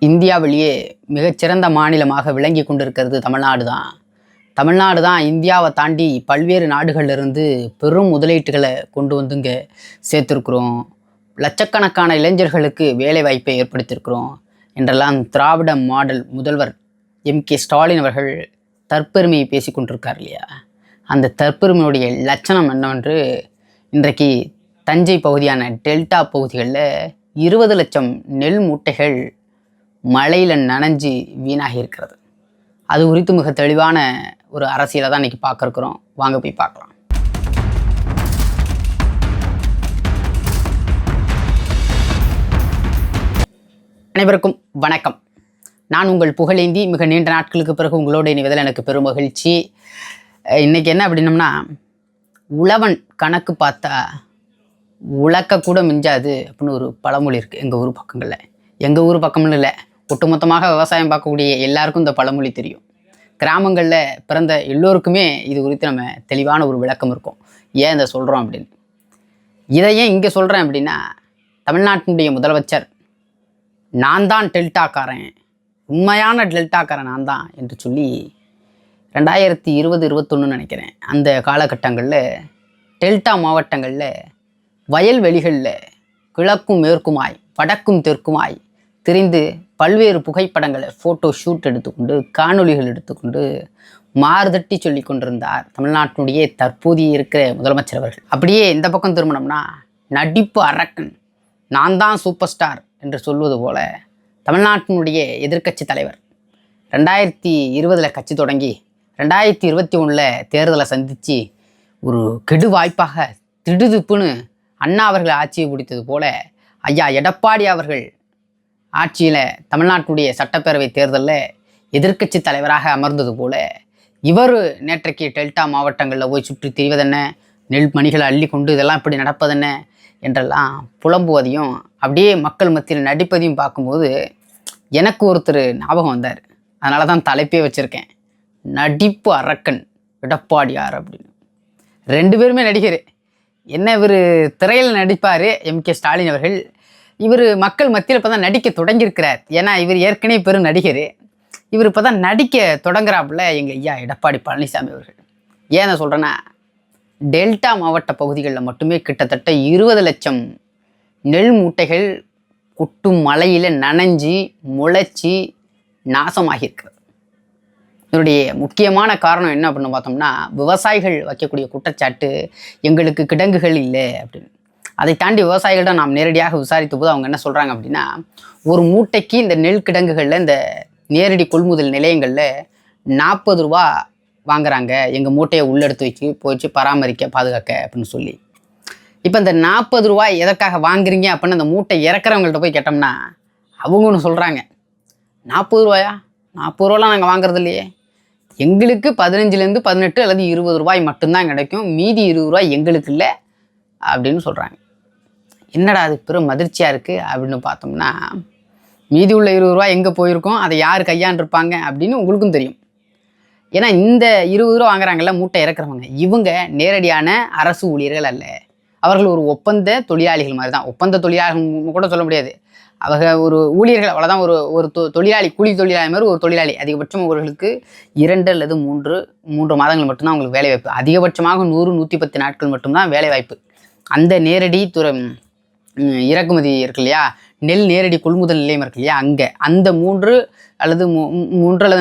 இந்தியாவிலேயே மிகச்சிறந்த மாநிலமாக விளங்கி கொண்டிருக்கிறது தமிழ்நாடு தான். தமிழ்நாடு தான் இந்தியாவை தாண்டி பல்வேறு நாடுகள்லேருந்து பெரும் முதலீட்டுகளை கொண்டு வந்து இங்கே சேர்த்துருக்குறோம். லட்சக்கணக்கான இளைஞர்களுக்கு வேலை வாய்ப்பை ஏற்படுத்தியிருக்கிறோம் என்றெல்லாம் திராவிட மாடல் முதல்வர் M.K. ஸ்டாலின் அவர்கள் தற்பெருமையை பேசி கொண்டிருக்கார் இல்லையா? அந்த தற்பெருமையுடைய லட்சணம் என்னவென்று இன்றைக்கு தஞ்சை பகுதியான டெல்டா பகுதிகளில் 20 லட்சம் நெல் மூட்டைகள் மழையில் நனைஞ்சு வீணாகி இருக்கிறது. அது குறித்து மிக தெளிவான ஒரு அரசியலை தான் இன்றைக்கி பார்க்க இருக்கிறோம். வாங்க போய் பார்க்கலாம். அனைவருக்கும் வணக்கம். நான் உங்கள் புகழேந்தி. மிக நீண்ட நாட்களுக்கு பிறகு உங்களோட இணைவதில் எனக்கு பெரும் மகிழ்ச்சி. இன்றைக்கி என்ன அப்படின்னம்னா, உழவன் கணக்கு பார்த்தா உழக்க கூட மிஞ்சாது அப்படின்னு ஒரு பழமொழி இருக்குது எங்கள் ஊர் பக்கங்களில். எங்கள் ஊர் பக்கம்னு இல்லை, ஒட்டுமொத்தமாக விவசாயம் பார்க்கக்கூடிய எல்லாருக்கும் இந்த பழமொழி தெரியும். கிராமங்களில் பிறந்த எல்லோருக்குமே இது குறித்து நம்ம தெளிவான ஒரு விளக்கம் இருக்கும். ஏன் இதை சொல்கிறோம் அப்படின்னு. இதை ஏன் இங்கே சொல்கிறேன் அப்படின்னா, தமிழ்நாட்டினுடைய முதலமைச்சர் நான் தான் டெல்டாக்காரன், உண்மையான டெல்டாக்காரன் நான் தான் என்று சொல்லி 2020-21 நினைக்கிறேன், அந்த காலகட்டங்களில் டெல்டா மாவட்டங்களில் வயல்வெளிகளில் கிழக்கும் மேற்குமாய் வடக்கும் தெற்குமாய் திரிந்து பல்வேறு புகைப்படங்களை ஃபோட்டோ ஷூட் எடுத்துக்கொண்டு காணொலிகள் எடுத்துக்கொண்டு மாறுதட்டி சொல்லி கொண்டிருந்தார் தமிழ்நாட்டினுடைய தற்போதைய இருக்கிற முதலமைச்சர் அவர்கள். அப்படியே இந்த பக்கம் திரும்பினோம்னா, நடிப்பு அரக்கன், நான் தான் சூப்பர் ஸ்டார் என்று சொல்வது போல தமிழ்நாட்டினுடைய எதிர்க்கட்சி தலைவர் 2020 கட்சி தொடங்கி 2021 தேர்தலை சந்தித்து ஒரு கெடு வாய்ப்பாக திடுதிப்புன்னு அண்ணா அவர்கள் ஆட்சியை பிடித்தது போல ஐயா எடப்பாடி அவர்கள் ஆட்சியில் தமிழ்நாட்டுடைய சட்டப்பேரவை தேர்தலில் எதிர்க்கட்சி தலைவராக அமர்ந்தது போல இவர் நேற்றைக்கு டெல்டா மாவட்டங்களில் போய் சுற்றி திரிவதென்ன, நெல் மணிகளை அள்ளி கொண்டு இதெல்லாம் இப்படி நடப்பதென்ன என்றெல்லாம் புலம்புவதையும் அப்படியே மக்கள் மத்தியில் நடிப்பதையும் பார்க்கும்போது எனக்கு ஒருத்தர் ஞாபகம் வந்தார். அதனால தான் தலைப்பே வச்சுருக்கேன், நடிப்பு அரக்கன் எடப்பாடியார் அப்படின்னு. 2 பேருமே நடிகர். என்ன, இவர் திரையில் நடிப்பார் M.K. ஸ்டாலின் அவர்கள். இவர் மக்கள் மத்தியில் இப்போ தான் நடிக்க தொடங்கியிருக்கிறார். ஏன்னா இவர் ஏற்கனவே பெரும் நடிகர். இவர் இப்போ தான் நடிக்க தொடங்குறாப்புல எங்கள் ஐயா எடப்பாடி பழனிசாமி அவர்கள். ஏன் நான் சொல்கிறேன்னா, டெல்டா மாவட்ட பகுதிகளில் மட்டுமே கிட்டத்தட்ட 20 லட்சம் நெல் மூட்டைகள் கொட்டும் மழையில் நனைஞ்சி முளைச்சி நாசமாகியிருக்கிறது. இதனுடைய முக்கியமான காரணம் என்ன அப்படின்னு பார்த்தோம்னா, விவசாயிகள் வைக்கக்கூடிய குற்றச்சாட்டு எங்களுக்கு கிடங்குகள் இல்லை அப்படின்னு. அதை தாண்டி விவசாயிகள்ட்ட நாம் நேரடியாக விசாரித்த போது அவங்க என்ன சொல்கிறாங்க அப்படின்னா, ஒரு மூட்டைக்கு இந்த நெல் கிடங்குகளில் இந்த நேரடி கொள்முதல் நிலையங்களில் 40 ரூபா வாங்குறாங்க, எங்கள் மூட்டையை உள்ளெடுத்து வைக்க போச்சு பராமரிக்க பாதுகாக்க அப்படின்னு சொல்லி. இப்போ இந்த 40 ரூபாய் எதற்காக வாங்குறீங்க அப்படின்னு அந்த மூட்டை இறக்குறவங்கள்ட்ட போய் கேட்டோம்னா, அவங்க ஒன்று சொல்கிறாங்க, 40 ரூபாயா, 40 ரூபாலாம் நாங்கள் வாங்குறது இல்லையே, எங்களுக்கு 15 - 18 அல்லது 20 ரூபாய் மட்டும்தான் கிடைக்கும், மீதி 20 ரூபாய் எங்களுக்கு இல்லை அப்படின்னு சொல்கிறாங்க. என்னடா அது பெரும் அதிர்ச்சியாக இருக்குது அப்படின்னு பார்த்தோம்னா, மீதி உள்ள 20 ரூபாய் எங்கே போயிருக்கோம், அதை யார் கையாண்டிருப்பாங்க அப்படின்னு உங்களுக்கும் தெரியும். ஏன்னா இந்த 20 ரூபா வாங்குறாங்கல்ல மூட்டை இறக்குறவங்க, இவங்க நேரடியான அரசு ஊழியர்கள் அல்ல. அவர்கள் ஒரு ஒப்பந்த தொழிலாளிகள் மாதிரி தான். ஒப்பந்த தொழிலாளிகள் கூட சொல்ல முடியாது, அவங்க ஒரு ஊழியர்கள், அவ்வளோதான். ஒரு தொழிலாளி, கூலி தொழிலாளி மாதிரி ஒரு தொழிலாளி. அதிகபட்சம் அவர்களுக்கு 2 அல்லது 3 மாதங்கள் மட்டும்தான் அவங்களுக்கு வேலைவாய்ப்பு. அதிகபட்சமாக 100-110 நாட்கள் மட்டும்தான் வேலைவாய்ப்பு. அந்த நேரடி இறக்குமதி இருக்கு இல்லையா, நெல் நேரடி கொள்முதல் நிலையம் இருக்கு இல்லையா, அங்கே அந்த 3 அல்லது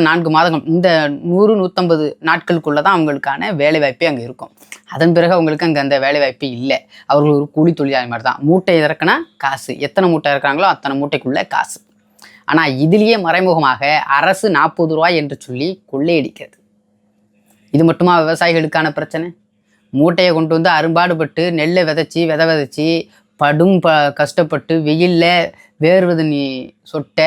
4 மாதங்கள், இந்த 100-150 நாட்களுக்குள்ளே தான் அவங்களுக்கான வேலைவாய்ப்பே அங்கே இருக்கும். அதன் பிறகு அவங்களுக்கு அங்கே அந்த வேலைவாய்ப்பு இல்லை. அவர்கள் ஒரு கூலி தொழிலாளி மாதிரி தான். மூட்டை இறக்குனா காசு, எத்தனை மூட்டை இறக்குறாங்களோ அத்தனை மூட்டைக்குள்ளே காசு. ஆனால் இதுலேயே மறைமுகமாக அரசு 40 ரூபாய் என்று சொல்லி கொள்ளையடிக்கிறது. இது மட்டுமா விவசாயிகளுக்கான பிரச்சனை? மூட்டையை கொண்டு வந்து அரும்பாடுபட்டு நெல்லை விதைச்சி படும் கஷ்டப்பட்டு வெயிலில் வேர்வது நீ சொட்ட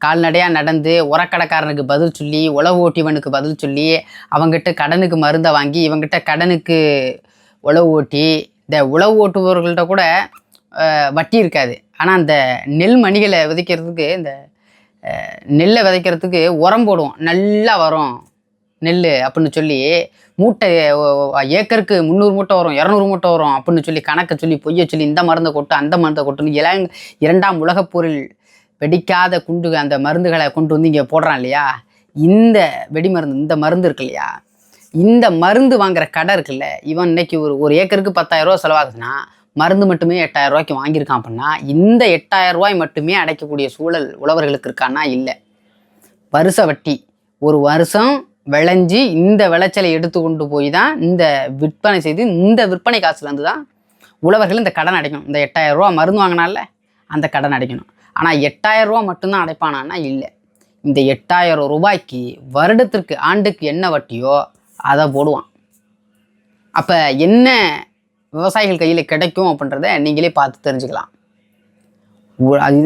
கால்நடையாக நடந்து உரக்கடைக்காரனுக்கு பதில் சொல்லி, உழவு ஓட்டிவனுக்கு பதில் சொல்லி, அவங்ககிட்ட கடனுக்கு மருந்தை வாங்கி இவங்ககிட்ட கடனுக்கு உழவு ஓட்டி, இந்த உழவு ஓட்டுபவர்கள்ட்ட கூட வட்டி இருக்காது. ஆனால் அந்த நெல் மணிகளை விதைக்கிறதுக்கு, இந்த நெல்லை விதைக்கிறதுக்கு உரம் போடுவோம், நல்லா வரும் நெல் அப்படின்னு சொல்லி மூட்டை ஏக்கருக்கு 300 மூட்டை வரும், 200 மூட்டை வரும் அப்படின்னு சொல்லி கணக்கை சொல்லி பொய்ய சொல்லி இந்த மருந்தை கொட்டு அந்த மருந்தை கொட்டுன்னு 2ஆம் உலகப் போரில் வெடிக்காத குண்டு அந்த மருந்துகளை கொண்டு வந்து இங்கே போடுறான் இல்லையா, இந்த வெடி மருந்து, இந்த மருந்து இருக்கு இல்லையா, இந்த மருந்து வாங்குற கடை இருக்குல்ல, இவன் இன்னைக்கு ஒரு ஏக்கருக்கு 10,000 ரூபா செலவாகுதுன்னா மருந்து மட்டுமே 8,000 ரூபாய்க்கு வாங்கியிருக்கான் அப்படின்னா, இந்த 8,000 ரூபாய் மட்டுமே அடைக்கக்கூடிய சூழல் உழவர்களுக்கு இருக்கான்னா இல்லை. வருஷ வட்டி, ஒரு வருஷம் விளைஞ்சி இந்த விளைச்சலை எடுத்து கொண்டு போய் தான் இந்த விற்பனை செய்து இந்த விற்பனை காசுலேருந்து தான் உழவர்கள் இந்த கடன் அடைக்கணும். இந்த 8,000 ரூபா மருந்து வாங்கினால அந்த கடன் அடைக்கணும். ஆனால் 8,000 ரூபா மட்டும்தான் அடைப்பானான்னா இல்லை. இந்த 8,000 ரூபாய்க்கு வருடத்திற்கு ஆண்டுக்கு என்ன வட்டியோ அதை போடுவான். அப்போ என்ன விவசாயிகள் கையில் கிடைக்கும் அப்படின்றத நீங்களே பார்த்து தெரிஞ்சுக்கலாம்.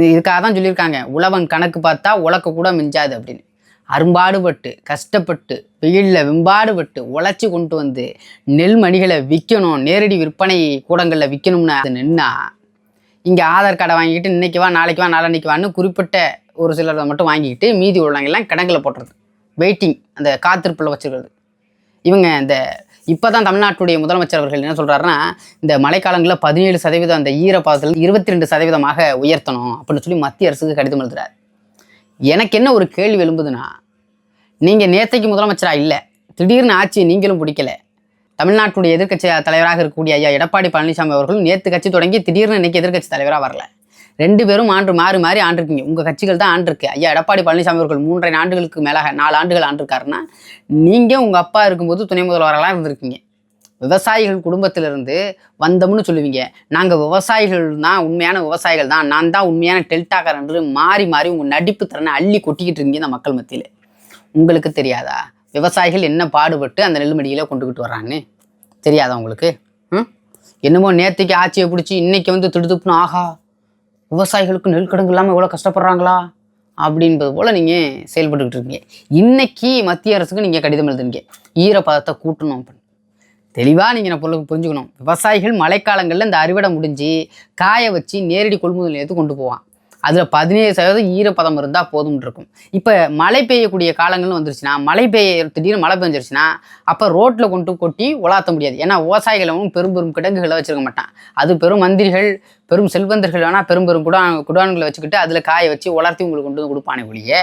இதுக்காக தான் சொல்லியிருக்காங்க, உழவன் கணக்கு பார்த்தா உழக்க கூட மிஞ்சாது அப்படின்னு. அரும்பாடுபட்டு கஷ்டப்பட்டு வெயிலில் வெம்பாடுபட்டு உழைச்சி கொண்டு வந்து நெல்மணிகளை விற்கணும், நேரடி விற்பனை கூடங்களில் விற்கணும்னு அது நின்னா, இங்கே ஆதார் கார்டை வாங்கிக்கிட்டு இன்னைக்கு வா நாளைக்கு வா நாளன்னைக்கு வான்னு குறிப்பிட்ட ஒரு சிலரை மட்டும் வாங்கிக்கிட்டு மீதி உள்ளவங்கெல்லாம் கிடங்கில் போட்டுறது, வெயிட்டிங், அந்த காத்திருப்பில் வச்சுக்கிறது. இவங்க இந்த இப்போ தான் தமிழ்நாட்டுடைய முதலமைச்சர் அவர்கள் என்ன சொல்கிறாருன்னா, இந்த மழைக்காலங்களில் 17% அந்த ஈரப்பதத்தில் 22% உயர்த்தணும் அப்படின்னு சொல்லி மத்திய அரசுக்கு கடிதம் எழுதுறாரு. எனக்கு என்ன ஒரு கேள்வி எழும்புதுன்னா, நீங்கள் நேற்றைக்கு முதலமைச்சராக இல்லை, திடீர்னு ஆட்சி நீங்களும் பிடிக்கலை. தமிழ்நாட்டுடைய எதிர்க்கட்சி தலைவராக இருக்கக்கூடிய ஐயா எடப்பாடி பழனிசாமி அவர்களும் நேற்று கட்சி தொடங்கி திடீர்னு இன்னைக்கு எதிர்க்கட்சி தலைவராக வரல. 2 பேரும் மாறி மாறி ஆண்டிருக்கீங்க. உங்கள் கட்சிகள் தான் ஆண்டிருக்கு. ஐயா எடப்பாடி பழனிசாமி அவர்கள் 3.5 ஆண்டுகளுக்கு மேலாக 4 ஆண்டுகள் ஆண்டிருக்காருன்னா, நீங்கள் உங்கள் அப்பா இருக்கும்போது துணை முதல்வர்களாக இருந்திருக்கீங்க. விவசாயிகள் குடும்பத்திலிருந்து வந்தோம்னு சொல்லுவீங்க. நாங்கள் விவசாயிகள் தான், உண்மையான விவசாயிகள் தான், நான் தான் உண்மையான டெல்டாக்காரன் என்று மாறி மாறி உங்கள் நடிப்பு திறனை அள்ளி கொட்டிக்கிட்டு இருக்கீங்க இந்த மக்கள் மத்தியில். உங்களுக்கு தெரியாதா விவசாயிகள் என்ன பாடுபட்டு அந்த நெல்லுமடியில கொண்டுக்கிட்டு வர்றான்னு? தெரியாதா உங்களுக்கு? என்னமோ நேற்றுக்கு ஆட்சியை பிடிச்சி இன்னைக்கு வந்து திடுதுப்புன்னு ஆகா விவசாயிகளுக்கு நெல் கிடங்கு இல்லாமல் எவ்வளோ கஷ்டப்படுறாங்களா அப்படின்பது போல் நீங்கள் செயல்பட்டுக்கிட்டு இருக்கீங்க. இன்னைக்கு மத்திய அரசுக்கு நீங்கள் கடிதம் எழுதுனீங்க, ஈரப்பதத்தை கூட்டணும் அப்படின்னு. தெளிவாக நீங்கள் நான் பொருளுக்கு புரிஞ்சுக்கணும். விவசாயிகள் மழைக்காலங்களில் இந்த அறுவடை முடிஞ்சு காய வச்சு நேரடி கொள்முதல் நிலையத்துக்கு கொண்டு போவான். அதில் 17% ஈரப்பதம் இருந்தால் போதும்னு இருக்கும். இப்போ மழை பெய்யக்கூடிய காலங்கள்னு வந்துருச்சுன்னா, திடீர்னு மழை பெஞ்சிருச்சுன்னா அப்போ ரோட்டில் கொண்டு கொட்டி உலாத்த முடியாது. ஏன்னா விவசாயிகளும் பெரும் கிடங்குகளை வச்சுருக்க மாட்டான். அது பெரும் மந்திரிகள், பெரும் செல்வந்தர்கள் வேணால் பெரும் குடான்களை வச்சுக்கிட்டு அதில் காய வச்சு உலர்த்தி உங்களுக்கு கொண்டு வந்து கொடுப்பானே ஒழிய,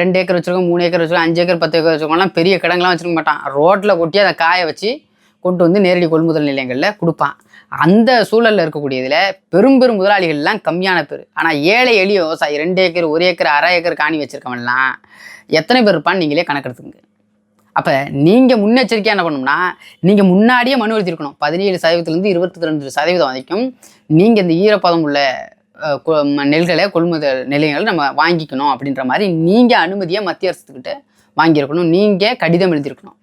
2 ஏக்கர் வச்சுருக்கோம், 3 ஏக்கர் வச்சுருக்கோம், 5 ஏக்கர் 10 ஏக்கர் வச்சுருக்கோம்லாம் பெரிய கிடங்குலாம் வச்சுருக்க மாட்டான். ரோட்டில் கொட்டி அதை காய வச்சு கொண்டு வந்து நேரடி கொள்முதல் நிலையங்களில் கொடுப்பான். அந்த சூழலில் இருக்கக்கூடியதில் பெரும் முதலாளிகள்லாம் கம்மியான பேர். ஆனால் ஏழை எளிய விவசாயி 2 ஏக்கர் 1 ஏக்கர் 1/2 ஏக்கர் காணி வச்சுருக்கவன்லாம் எத்தனை பேர் இருப்பான்னு நீங்களே கணக்கெடுத்துங்க. அப்போ நீங்கள் முன்னெச்சரிக்கையாக என்ன பண்ணணும்னா, நீங்கள் முன்னாடியே மனு எழுதியிருக்கணும். 17%லேருந்து 22% வரைக்கும் நீங்கள் இந்த ஈரப்பதம் உள்ள நெல்களை கொள்முதல் நிலையங்களை நம்ம வாங்கிக்கணும் அப்படின்ற மாதிரி நீங்கள் அனுமதியை மத்திய அரசுக்கிட்ட வாங்கியிருக்கணும். நீங்கள் கடிதம் எழுதியிருக்கணும்.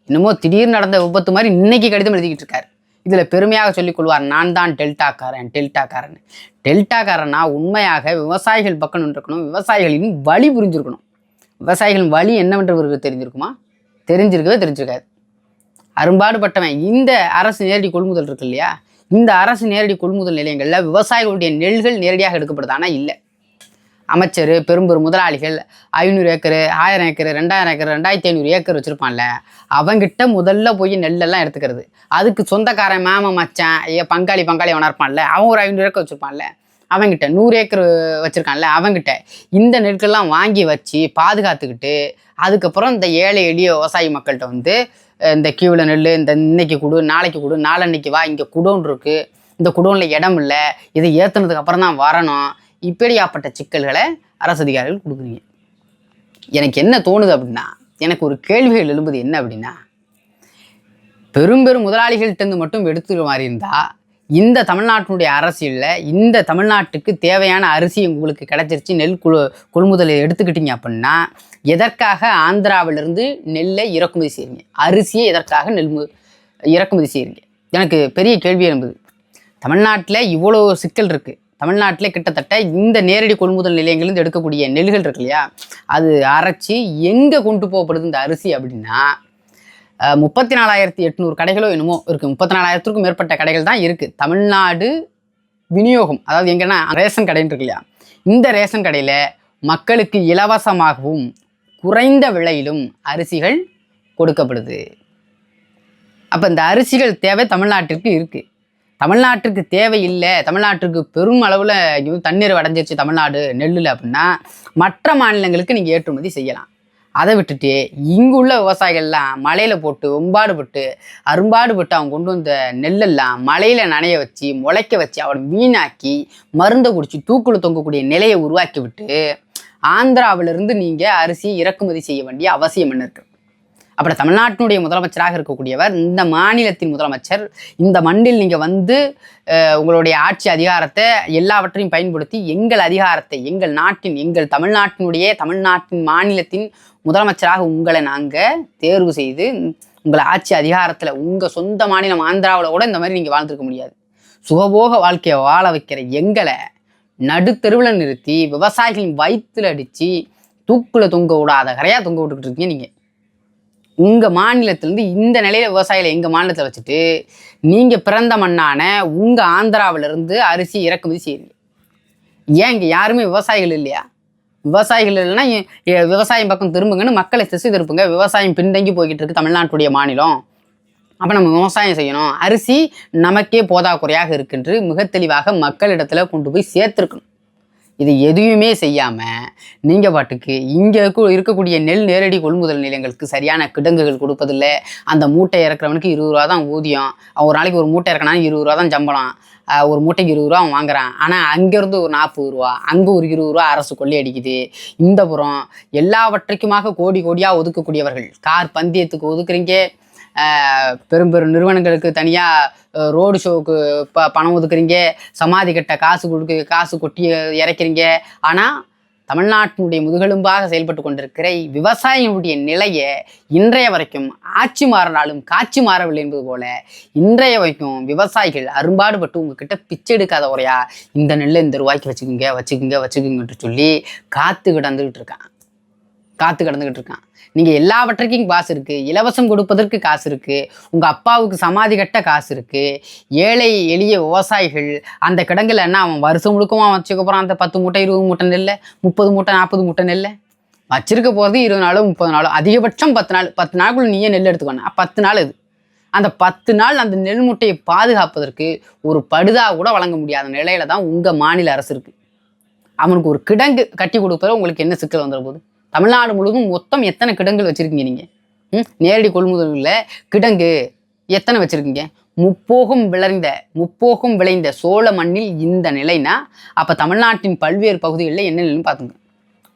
என்னமோ திடீர்னு நடந்த விபத்து மாதிரி இன்னைக்கு கடிதம் எழுதிக்கிட்டு இருக்காரு. இதில் பெருமையாக சொல்லிக் கொள்வார், நான் தான் டெல்டாக்காரன். டெல்டாக்காரனா உண்மையாக விவசாயிகள் பக்கம் இருக்கணும், விவசாயிகளின் வழி புரிஞ்சிருக்கணும். விவசாயிகளின் வழி என்னவென்று இவருக்கு தெரிஞ்சிருக்குமா? தெரிஞ்சிருக்காது. அரும்பாடுபட்டவன். இந்த அரசு நேரடி கொள்முதல் இருக்கு இல்லையா, இந்த அரசு நேரடி கொள்முதல் நிலையங்களில் விவசாயிகளுடைய நெல்கள் நேரடியாக எடுக்கப்படுதானா? இல்லை. அமைச்சர், பெரும் முதலாளிகள் 500 ஏக்கர் 1000 ஏக்கர் 2000 ஏக்கர் 2500 ஏக்கர் வச்சுருப்பான்ல, அவங்கிட்ட முதல்ல போய் நெல்லெல்லாம் எடுத்துக்கிறது. அதுக்கு சொந்தக்காரன் மாமா மச்சான் பங்காளி அவனாக இருப்பான்ல, அவன் ஒரு 500 ஏக்கர் வச்சுருப்பான்ல, அவங்கிட்ட 100 ஏக்கர் வச்சுருக்கான்ல, அவங்கிட்ட இந்த நெற்கெல்லாம் வாங்கி வச்சு பாதுகாத்துக்கிட்டு அதுக்கப்புறம் இந்த ஏழை எளிய விவசாயி மக்கள்கிட்ட வந்து இந்த கியூவில் நெல் இந்த இன்னைக்கு கொடு, நாளைக்கு கொடு, நாளன்னைக்கு வா, இங்கே குடோன் இருக்குது, இந்த குடோனில் இடம் இல்லை, இதை ஏற்றுனதுக்கு அப்புறம் தான் வரணும், இப்படியாப்பட்ட சிக்கல்களை அரசு அதிகாரிகள் கொடுக்குறீங்க. எனக்கு என்ன தோணுது அப்படின்னா, எனக்கு ஒரு கேள்விகள் எழும்புது. என்ன அப்படின்னா, பெரும் முதலாளிகள்கிட்ட மட்டும் எடுத்துக்கிற மாதிரி இருந்தால் இந்த தமிழ்நாட்டினுடைய அரசியலில் இந்த தமிழ்நாட்டுக்கு தேவையான அரிசி உங்களுக்கு கிடைச்சிருச்சு, நெல் கொள்முதலை எடுத்துக்கிட்டீங்க அப்படின்னா எதற்காக ஆந்திராவிலிருந்து நெல்லை இறக்குமதி செய்கிறீங்க? அரிசியை எதற்காக இறக்குமதி செய்கிறீங்க? எனக்கு பெரிய கேள்வி எழும்புது. தமிழ்நாட்டில் இவ்வளோ சிக்கல் இருக்குது. தமிழ்நாட்டில் கிட்டத்தட்ட இந்த நேரடி கொள்முதல் நிலையங்கள்லேருந்து எடுக்கக்கூடிய நெல்கள் இருக்கு இல்லையா, அது அரைச்சி எங்கே கொண்டு போகப்படுது இந்த அரிசி அப்படின்னா 34,800 கடைகளோ என்னமோ இருக்குது. 34,000க்கும் மேற்பட்ட கடைகள் தான் இருக்குது. தமிழ்நாடு விநியோகம், அதாவது எங்கன்னா ரேஷன் கடைன்னு இருக்கு இல்லையா, இந்த ரேஷன் கடையில் மக்களுக்கு இலவசமாகவும் குறைந்த விலையிலும் அரிசிகள் கொடுக்கப்படுது. அப்போ இந்த அரிசிகள் தேவை தமிழ்நாட்டிற்கு இருக்குது. தமிழ்நாட்டுக்கு தேவை இல்லை, தமிழ்நாட்டுக்கு பெரும் அளவில் தண்ணீர் அடைஞ்சிருச்சு தமிழ்நாடு நெல்லில் அப்படின்னா மற்ற மாநிலங்களுக்கு நீங்கள் ஏற்றுமதி செய்யலாம். அதை விட்டுட்டு இங்குள்ள விவசாயிகள்லாம் மழையில் போட்டு ஒம்பாடுபட்டு அரும்பாடுபட்டு அவங்க கொண்டு வந்த நெல்லெல்லாம் மழையில் நனைய வச்சு முளைக்க வச்சு அவனை வீணாக்கி மருந்தை குடிச்சு தூக்குல தொங்கக்கூடிய நிலையை உருவாக்கி விட்டு ஆந்திராவிலிருந்து நீங்கள் அரிசி இறக்குமதி செய்ய வேண்டிய அவசியம் என்ன இருக்குது? அப்புறம் தமிழ்நாட்டினுடைய முதலமைச்சராக இருக்கக்கூடியவர், இந்த மாநிலத்தின் முதலமைச்சர், இந்த மண்ணில் நீங்கள் வந்து உங்களுடைய ஆட்சி அதிகாரத்தை எல்லாவற்றையும் பயன்படுத்தி எங்கள் அதிகாரத்தை எங்கள் தமிழ்நாட்டின் மாநிலத்தின் முதலமைச்சராக உங்களை நாங்கள் தேர்வு செய்து உங்களை ஆட்சி அதிகாரத்தில் உங்கள் சொந்த மாநிலம் ஆந்திராவில் கூட இந்த மாதிரி நீங்கள் வாழ்ந்துருக்க முடியாது. சுகபோக வாழ்க்கையை வாழ வைக்கிற எங்களை நடுத்தெருவில் நிறுத்தி விவசாயிகளின் வயிற்றுல அடித்து தூக்குல தொங்க விடாத கரையாக தொங்க விட்டுக்கிட்டு இருக்கீங்க. நீங்கள் உங்கள் மாநிலத்திலேருந்து இந்த நிலையில் விவசாயிகளை எங்கள் மாநிலத்தில் வச்சுட்டு நீங்கள் பிறந்த மண்ணான உங்கள் ஆந்திராவிலிருந்து அரிசி இறக்குமதி செய்யுங்க. ஏன் இங்கே யாருமே விவசாயிகள் இல்லையா? விவசாயிகள் இல்லைன்னா விவசாயம் பக்கம் திரும்புங்கன்னு மக்களை திசை திருப்புங்க. விவசாயம் பின்தங்கி போய்கிட்டு இருக்கு தமிழ்நாட்டுடைய மாநிலம். அப்போ நம்ம விவசாயம் செய்யணும், அரிசி நமக்கே போதாக்குறையாக இருக்குன்று மிக தெளிவாக மக்களிடத்தில் கொண்டு போய் சேர்த்துருக்கணும். இது எதுவுமே செய்யாமல் நீங்கள் பாட்டுக்கு இங்கே இருக்கக்கூடிய நெல் நேரடி கொள்முதல் நிலையங்களுக்கு சரியான கிடங்குகள் கொடுப்பதில்லை. அந்த மூட்டை இறக்குறவனுக்கு 20 ரூபா தான் ஊதியம். ஒரு நாளைக்கு ஒரு மூட்டை இறக்கினா 20 ரூபா தான் சம்பளம். ஒரு மூட்டைக்கு 20 ரூபா அவன் வாங்குறான். ஆனால் அங்கேருந்து ஒரு 40 ரூபா, அங்கே ஒரு 20 ரூபா அரசு கொள்ளை அடிக்குது. இந்த புறம் எல்லாவற்றைக்குமாக கோடி கோடியாக ஒதுக்கக்கூடியவர்கள். கார் பந்தயத்துக்கு ஒதுக்குறீங்க, பெரும் பெரும் நிறுவனங்களுக்கு தனியாக ரோடு ஷோவுக்கு பணம் ஒதுக்குறீங்க, சமாதி கட்ட காசு கொட்டி இறைக்கிறீங்க. ஆனால் தமிழ்நாட்டினுடைய முதுகெலும்பாக செயல்பட்டு கொண்டிருக்கிற விவசாயிகளுடைய நிலையை இன்றைய வரைக்கும் ஆட்சி மாறினாலும் காட்சி மாறவில்லை என்பது போல இன்றைய வரைக்கும் விவசாயிகள் அரும்பாடுபட்டு உங்ககிட்ட பிச்சை எடுக்காத உரையா இந்த நெல்லை இந்த ரூபாய்க்கு வச்சுக்குங்கன்ட்டு சொல்லி காத்து கிடந்துக்கிட்டு இருக்கான். நீங்கள் எல்லாவற்றுக்கும் காசு இருக்குது, இலவசம் கொடுப்பதற்கு காசு இருக்குது, உங்கள் அப்பாவுக்கு சமாதி கட்ட காசு இருக்குது. ஏழை எளிய விவசாயிகள் அந்த கிடங்குல என்ன அவன் வருஷம் முழுக்கமாக வச்சுக்க போகிறான். அந்த 10 மூட்டை 20 மூட்டை நெல்லை, 30 மூட்டை 40 மூட்டை நெல்லை வச்சிருக்க போகிறது 20 நாளோ 30 நாளோ, அதிகபட்சம் 10 நாள். 10 நாளுக்குள்ள நீயே நெல் எடுத்துக்கணும். 10 நாள் இது. அந்த 10 நாள் அந்த நெல் மூட்டையை பாதுகாப்பதற்கு ஒரு படுதா கூட வழங்க முடியாத நிலையில தான் உங்கள் மாநில அரசு இருக்குது. அவனுக்கு ஒரு கிடங்கு கட்டி கொடுப்பதில் உங்களுக்கு என்ன சிக்கல் வந்துட போகுது? தமிழ்நாடு முழுவதும் மொத்தம் எத்தனை கிடங்குகள் வச்சுருக்கீங்க நீங்கள்? நேரடி கொள்முதலில் கிடங்கு எத்தனை வச்சுருக்கீங்க? முப்போகம் விளைந்த சோழ மண்ணில் இந்த நிலைனா அப்போ தமிழ்நாட்டின் பல்வேறு பகுதிகளில் என்ன நிலைன்னு பார்த்துங்க.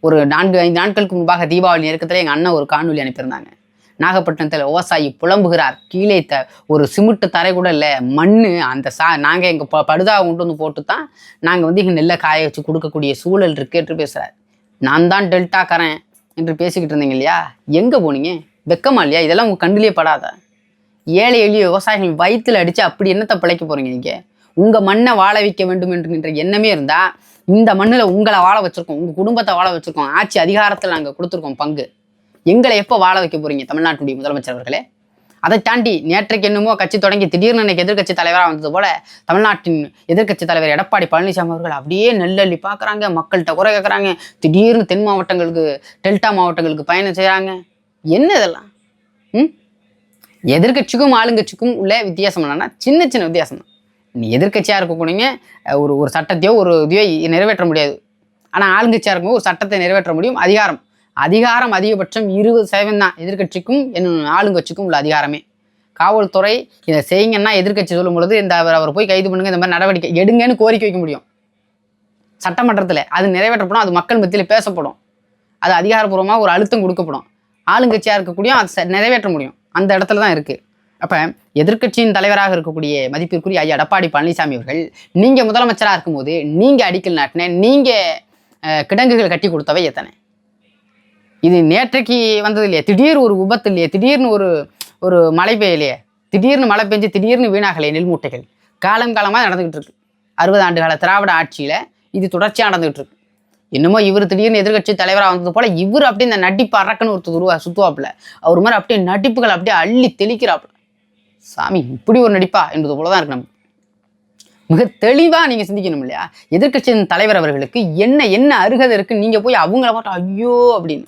ஒரு 4-5 நாட்களுக்கு முன்பாக தீபாவளி நெருக்கத்தில் எங்கள் அண்ணன் ஒரு காணொலி அனுப்பியிருந்தாங்க. நாகப்பட்டினத்தில் விவசாயி புலம்புகிறார். கீழே ஒரு சிமெண்ட் தரை கூட இல்லை, மண். அந்த நாங்கள் எங்கள் படுதாக கொண்டு வந்து போட்டு தான் நாங்கள் வந்து இங்கே நெல்லை காய வச்சு கொடுக்கக்கூடிய சூழல் இருக்குது என்று பேசுகிறார். நான் தான் டெல்டாக்காரன் என்று பேசிக்கிட்டு இருந்தீங்க இல்லையா? எங்கே போனீங்க? வெக்கமா இல்லையா? இதெல்லாம் உங்கள் கண்ணிலே படாதா? ஏழை எளிய விவசாயிகள் வயிற்றில் அடித்து அப்படி என்னத்தை பிழைக்க போகிறீங்க? நீங்கள் உங்கள் மண்ணை வாழ வைக்க வேண்டும் என்கின்ற எண்ணமே இருந்தால் இந்த மண்ணில் உங்களை வாழ வச்சுருக்கோம், உங்கள் குடும்பத்தை வாழ வச்சுருக்கோம், ஆட்சி அதிகாரத்தில் நாங்கள் கொடுத்துருக்கோம் பங்கு. எங்களை எப்போ வாழ வைக்க போகிறீங்க தமிழ்நாட்டுடைய முதலமைச்சர் அவர்களே? அதை தாண்டி நேற்றைக்கு என்னமோ கட்சி தொடங்கி திடீர்னு இன்னைக்கு எதிர்கட்சி தலைவராக வந்தது போல தமிழ்நாட்டின் எதிர்கட்சி தலைவர் எடப்பாடி பழனிசாமி அவர்கள் அப்படியே நெல்லள்ளி பார்க்குறாங்க, மக்கள்கிட்ட குறை கேட்குறாங்க, திடீர்னு தென் மாவட்டங்களுக்கு டெல்டா மாவட்டங்களுக்கு பயணம் செய்கிறாங்க. என்ன இதெல்லாம்? எதிர்கட்சிக்கும் ஆளுங்கட்சிக்கும் உள்ள வித்தியாசம் என்னன்னா சின்ன வித்தியாசம் தான். நீ எதிர்கட்சியாக இருக்கக்கூடியங்க ஒரு சட்டத்தையோ ஒரு இதையோ நிறைவேற்ற முடியாது. ஆனால் ஆளுங்கட்சியாக இருக்கும் ஒரு சட்டத்தை நிறைவேற்ற முடியும். அதிகாரம் அதிகபட்சம் 20% தான் எதிர்கட்சிக்கும் ஆளுங்கட்சிக்கும் உள்ள அதிகாரமே. காவல்துறை இதை செய்யுங்கன்னா எதிர்கட்சி சொல்லும் பொழுது அவர் போய் கைது பண்ணுங்க, இந்த மாதிரி நடவடிக்கை எடுங்கன்னு கோரிக்கை வைக்க முடியும் சட்டமன்றத்தில். அது நிறைவேற்றப்படும், அது மக்கள் மத்தியில் பேசப்படும், அது அதிகாரப்பூர்வமாக ஒரு அழுத்தம் கொடுக்கப்படும். ஆளுங்கட்சியாக இருக்கக்கூடிய அதை நிறைவேற்ற முடியும். அந்த இடத்துல தான் இருக்குது. அப்போ எதிர்கட்சியின் தலைவராக இருக்கக்கூடிய மதிப்பிற்குரிய ஐயா எடப்பாடி பழனிசாமி அவர்கள் நீங்கள் முதலமைச்சராக இருக்கும்போது நீங்கள் அடிக்கல் நாட்டின நீங்கள் கிடங்குகள் கட்டி கொடுத்தவை எத்தனை? இது நேற்றைக்கு வந்தது இல்லையா? திடீர் ஒரு விபத்து இல்லையே? திடீர்னு ஒரு மழை பெய்யலையே? திடீர்னு மழை பெஞ்சு திடீர்னு வீணாகலையே நெல் மூட்டைகள்? காலமாக நடந்துக்கிட்டு இருக்கு. 60 ஆண்டு கால திராவிட ஆட்சியில் இது தொடர்ச்சியாக நடந்துகிட்டு இருக்கு. இன்னமும் இவர் திடீர்னு எதிர்கட்சி தலைவராக வந்தது போல இவர் அப்படியே இந்த நடிப்பு அரக்கன்னு ஒருத்தர் சுற்றுவாப்புல. அவர் மாதிரி அப்படியே நடிப்புகள் அப்படியே அள்ளி தெளிக்கிறாப்புல. சாமி இப்படி ஒரு நடிப்பா என்பது போல தான் இருக்கு. நம்ம மிக தெளிவாக நீங்கள் சிந்திக்கணும் இல்லையா? எதிர்கட்சியின் தலைவர் அவர்களுக்கு என்ன அருகதை இருக்குன்னு நீங்கள் போய் அவங்கள மட்டும் ஐயோ அப்படின்னு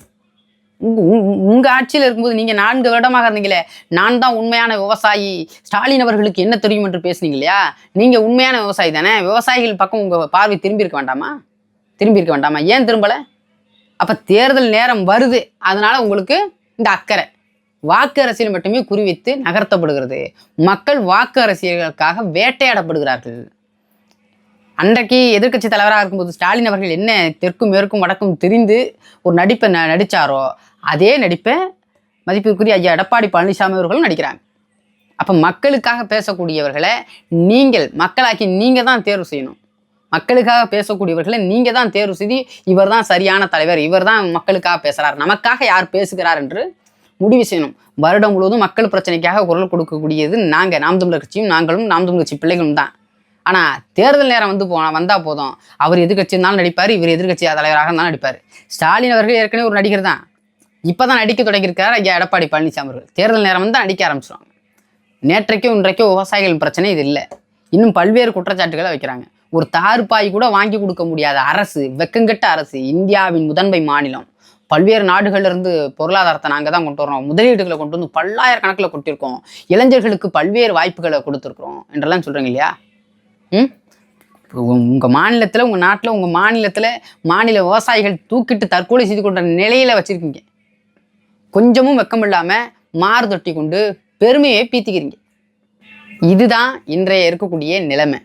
உங்கள் ஆட்சியில் இருக்கும்போது நீங்கள் 4 வருடமாக இருந்தீங்களே, நான் தான் உண்மையான விவசாயி, ஸ்டாலின் அவர்களுக்கு என்ன தெரியும் என்று பேசுனீங்க இல்லையா? நீங்கள் உண்மையான விவசாயி தானே. விவசாயிகள் பக்கம் உங்கள் பார்வை திரும்பி இருக்க வேண்டாமா? ஏன் திரும்பலை? அப்போ தேர்தல் நேரம் வருது, அதனால உங்களுக்கு இந்த அக்கறை. வாக்கு அரசியல் மட்டுமே குறிவைத்து நகர்த்தப்படுகிறது. மக்கள் வாக்கு அரசியலுக்காக வேட்டையாடப்படுகிறார்கள். அன்றைக்கு எதிர்க்கட்சி தலைவராக இருக்கும்போது ஸ்டாலின் அவர்கள் என்ன தெற்கும் மேற்கும் வடக்கும் தெரிந்து ஒரு நடிப்பை நடித்தாரோ, அதே நடிப்பை மதிப்பிற்குரிய ஐயா எடப்பாடி பழனிசாமி அவர்களும் நடிக்கிறாங்க. அப்போ மக்களுக்காக பேசக்கூடியவர்களை மக்களாக்கி நீங்கள் தான் தேர்வு செய்யணும். மக்களுக்காக பேசக்கூடியவர்களை நீங்கள் தான் தேர்வு செய்து இவர் தான் சரியான தலைவர், இவர் தான் மக்களுக்காக பேசுகிறார், நமக்காக யார் பேசுகிறார் என்று முடிவு செய்யணும். வருடம் முழுவதும் மக்கள் பிரச்சனைக்காக குரல் கொடுக்கக்கூடியது நாங்கள், நாம் தமிழர் கட்சியும் நாங்களும் நாம் தமிழர் கட்சி பிள்ளைகளும் தான். ஆனால் தேர்தல் நேரம் வந்தால் போதும், அவர் எதிர்கட்சி இருந்தாலும் நடிப்பார், இவர் எதிர்கட்சி தலைவராக இருந்தாலும் நடிப்பார். ஸ்டாலின் அவர்கள் ஏற்கனவே ஒரு நடிகர் தான், இப்போ தான் நடிக்க தொடங்கியிருக்காரு ஐயா எடப்பாடி பழனிசாமி அவர்கள். தேர்தல் நேரம் வந்து நடிக்க ஆரம்பிச்சிடுவாங்க. நேற்றைக்கோ இன்றைக்கோ விவசாயிகள் பிரச்சனை இது இல்லை, இன்னும் பல்வேறு குற்றச்சாட்டுகளை வைக்கிறாங்க. ஒரு தார்பாய் கூட வாங்கி கொடுக்க முடியாத அரசு, வெக்கங்கெட்ட அரசு, இந்தியாவின் முதன்மை மாநிலம், பல்வேறு நாடுகளிலிருந்து பொருளாதாரத்தை நாங்கள் தான் கொண்டு வரோம், முதலீடுகளை கொண்டு வந்து பல்லாயிரக்கணக்கில் கொட்டியிருக்கோம், இளைஞர்களுக்கு பல்வேறு வாய்ப்புகளை கொடுத்துருக்குறோம் என்றெல்லாம் சொல்கிறீங்க இல்லையா? உங்கள் மாநிலத்தில், உங்கள் நாட்டில், உங்கள் மாநிலத்தில் மாநில விவசாயிகள் தூக்கிட்டு தற்கொலை செய்து கொண்ட நிலையில் வச்சுருக்கீங்க. கொஞ்சமும் வெக்கம் இல்லாமல் மாறு தொட்டி கொண்டு பெருமையை பீத்திக்கிறீங்க. இதுதான் இன்றைய இருக்கக்கூடிய நிலைமை.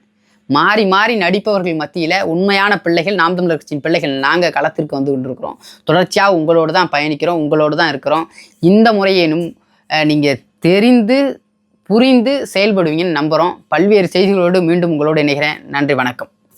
மாறி மாறி நடிப்பவர்கள் மத்தியில் உண்மையான பிள்ளைகள், நாம் தமிழர் கட்சியின் பிள்ளைகள் நாங்கள் களத்திற்கு வந்து கொண்டிருக்கிறோம். தொடர்ச்சியாக உங்களோடு தான் பயணிக்கிறோம், உங்களோடு தான் இருக்கிறோம். இந்த முறையேனும் நீங்கள் தெரிந்து புரிந்து செயல்படுவீங்கன்னு நம்புகிறோம். பல்வேறு செய்திகளோடு மீண்டும் உங்களோடு இணைகிறேன். நன்றி, வணக்கம்.